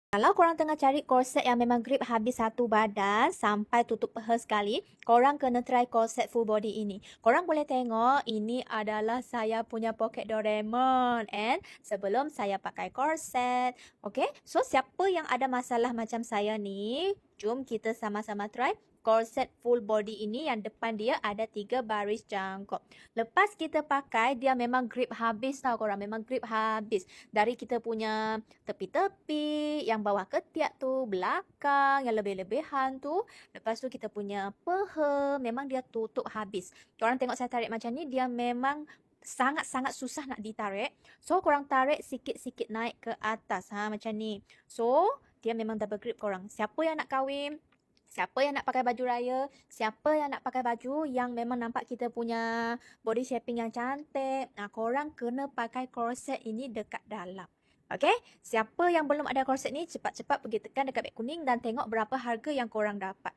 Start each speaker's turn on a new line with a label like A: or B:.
A: Kalau korang tengah cari korset yang memang grip habis satu badan sampai tutup peha sekali, korang kena try korset full body ini. Korang boleh tengok ini adalah saya punya poket Doraemon. And sebelum saya pakai korset. Okay, so siapa yang ada masalah macam saya ni, jom kita sama-sama try korset full body ini yang depan dia ada 3 baris jangkok. Lepas kita pakai, dia memang grip habis tau korang. Memang grip habis. Dari kita punya tepi-tepi, yang bawah ketiak tu, belakang, yang lebih-lebihan tu. Lepas tu kita punya peha, memang dia tutup habis. Korang tengok saya tarik macam ni, dia memang sangat-sangat susah nak ditarik. So, korang tarik sikit-sikit naik ke atas. Macam ni. So, dia memang double grip korang. Siapa yang nak kahwin, siapa yang nak pakai baju raya, siapa yang nak pakai baju yang memang nampak kita punya body shaping yang cantik, korang kena pakai korset ini dekat dalam. Okay, siapa yang belum ada korset ni, cepat-cepat pergi tekan dekat beg kuning dan tengok berapa harga yang korang dapat.